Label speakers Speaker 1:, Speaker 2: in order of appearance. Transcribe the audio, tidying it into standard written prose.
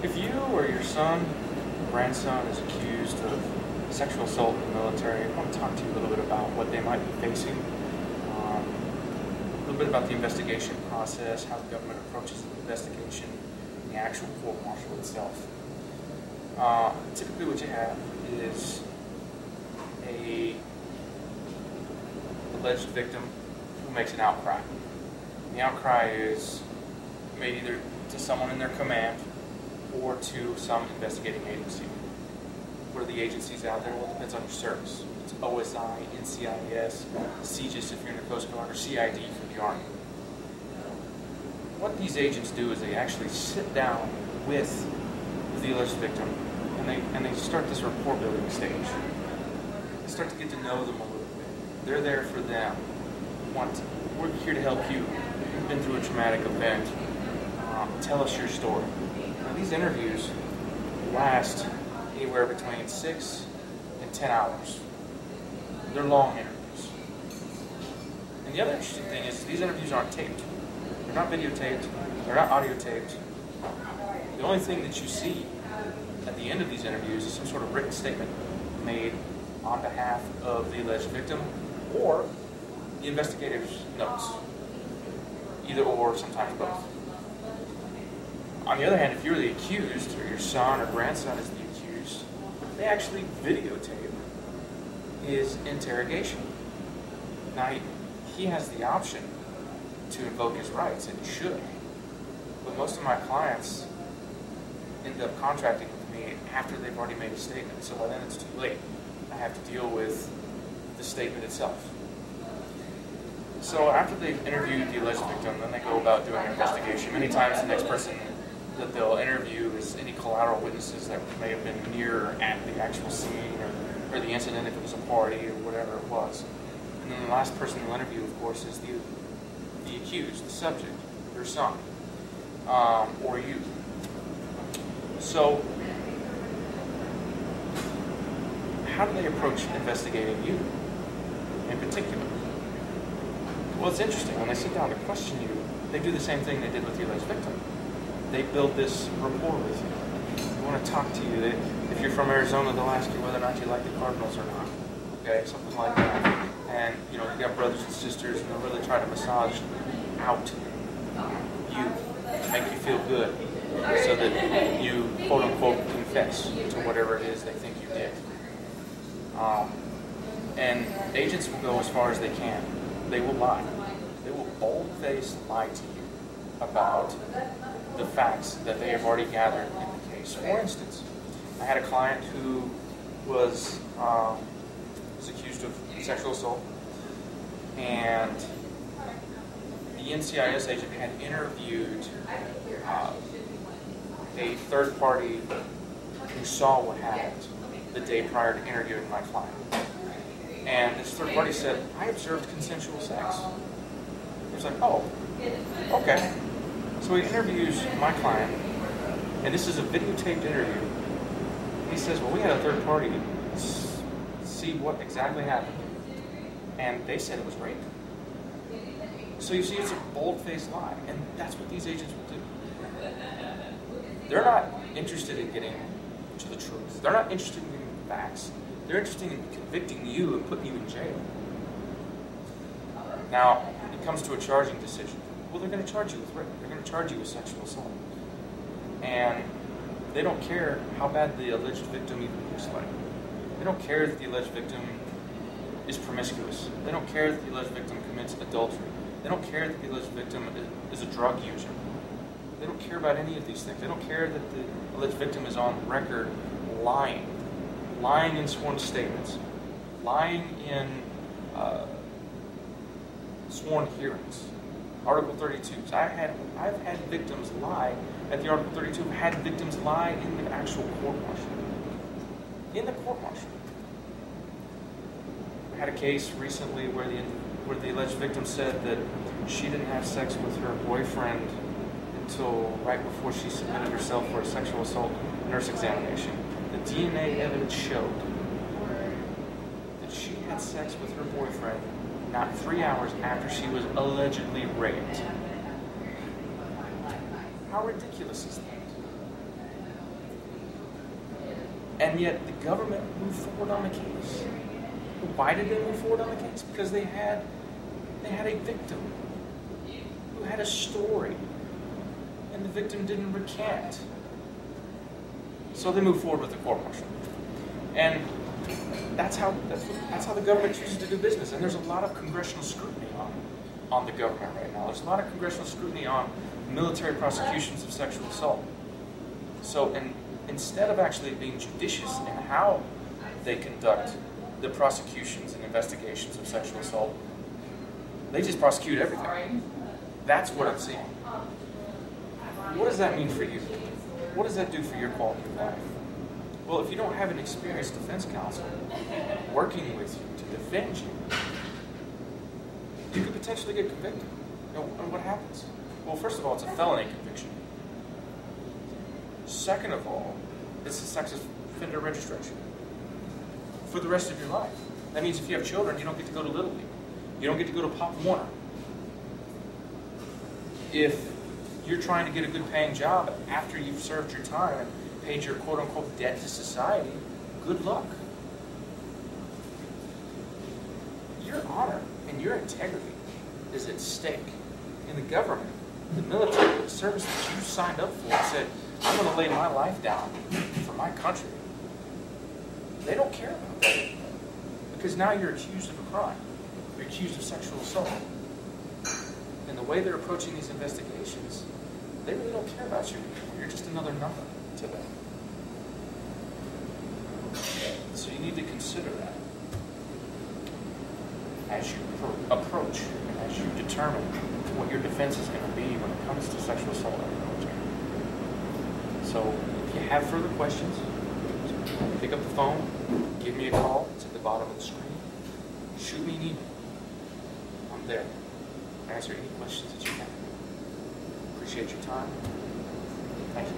Speaker 1: If you or your son, grandson is accused of sexual assault in the military, I want to talk to you a little bit about what they might be facing, a little bit about the investigation process, how the government approaches the investigation, and the actual court-martial itself. Typically what you have is a alleged victim who makes an outcry. And the outcry is made either to someone in their command or to some investigating agency. What are the agencies out there? Well, it depends on your service. It's OSI, NCIS, CGIS if you're in the Coast Guard, or CID for the Army. What these agents do is they actually sit down with the alleged victim and they start this rapport building stage. They start to get to know them a little bit. They're there for them. We're here to help you. You've been through a traumatic event. Tell us your story. Now, these interviews last anywhere between 6 and 10 hours. They're long interviews. And the other interesting thing is these interviews aren't taped. They're not videotaped. They're not audio taped. The only thing that you see at the end of these interviews is some sort of written statement made on behalf of the alleged victim or the investigator's notes. Either or, sometimes both. On the other hand, if you're the accused, or your son or grandson is the accused, they actually videotape his interrogation. Now, he has the option to invoke his rights, and he should. But most of my clients end up contracting with me after they've already made a statement, so by then it's too late. I have to deal with the statement itself. So after they've interviewed the alleged victim, then they go about doing an investigation. Many times the next person that they'll interview is any collateral witnesses that may have been near or at the actual scene or the incident if it was a party or whatever it was. And then the last person they'll interview, of course, is the accused, the subject, your son, or you. So how do they approach investigating you in particular? Well, it's interesting. When they sit down to question you, they do the same thing they did with the alleged victim. They build this rapport with you. They want to talk to you. If you're from Arizona, they'll ask you whether or not you like the Cardinals or not. Okay, something like that. And you got brothers and sisters, and they'll really try to massage out you, make you feel good, so that you quote unquote confess to whatever it is they think you did. And agents will go as far as they can. They will lie. They will bold-faced lie to you about the facts that they have already gathered in the case. For instance, I had a client who was accused of sexual assault, and the NCIS agent had interviewed a third party who saw what happened the day prior to interviewing my client. And this third party said, I observed consensual sex. He was like, oh, okay. So he interviews my client, and this is a videotaped interview. He says, well, we had a third party see what exactly happened, and they said it was rape. So you see, it's a bold-faced lie, and that's what these agents will do. They're not interested in getting to the truth. They're not interested in getting the facts. They're interested in convicting you and putting you in jail. Now, it comes to a charging decision. Well, they're going to charge you with rape. They're going to charge you with sexual assault. And they don't care how bad the alleged victim even looks like. They don't care that the alleged victim is promiscuous. They don't care that the alleged victim commits adultery. They don't care that the alleged victim is a drug user. They don't care about any of these things. They don't care that the alleged victim is on record lying. Lying in sworn statements. Lying in sworn hearings. Article 32s. I've had victims lie at the Article 32. I've had victims lie in the actual court-martial. In the court-martial. I had a case recently where the alleged victim said that she didn't have sex with her boyfriend until right before she submitted herself for a sexual assault nurse examination. The DNA evidence showed that she had sex with her boyfriend not 3 hours after she was allegedly raped. How ridiculous is that? And yet the government moved forward on the case. Why did they move forward on the case? Because they had a victim who had a story, and the victim didn't recant. So they moved forward with the court-martial. And that's how the government chooses to do business. And there's a lot of congressional scrutiny on the government right now. There's a lot of congressional scrutiny on military prosecutions of sexual assault. So, and instead of actually being judicious in how they conduct the prosecutions and investigations of sexual assault, they just prosecute everything. That's what I'm seeing. What does that mean for you? What does that do for your quality of life? Well, if you don't have an experienced defense counsel working with you to defend you, you could potentially get convicted. And what happens? Well, first of all, it's a felony conviction. Second of all, it's a sex offender registration for the rest of your life. That means if you have children, you don't get to go to Little League. You don't get to go to Pop Warner. If you're trying to get a good paying job after you've served your time and paid your quote-unquote debt to society, good luck. Your honor and your integrity is at stake. And the government, the military, the service that you signed up for and said, I'm going to lay my life down for my country. They don't care about that anymore. Because now you're accused of a crime. You're accused of sexual assault. And the way they're approaching these investigations, they really don't care about you anymore. You're just another number to them. So you need to consider that as you approach and as you determine what your defense is going to be when it comes to sexual assault in the military. So if you have further questions, pick up the phone, give me a call. It's at the bottom of the screen. Shoot me an email. I'm there to answer any questions that you have. Appreciate your time. Thank you.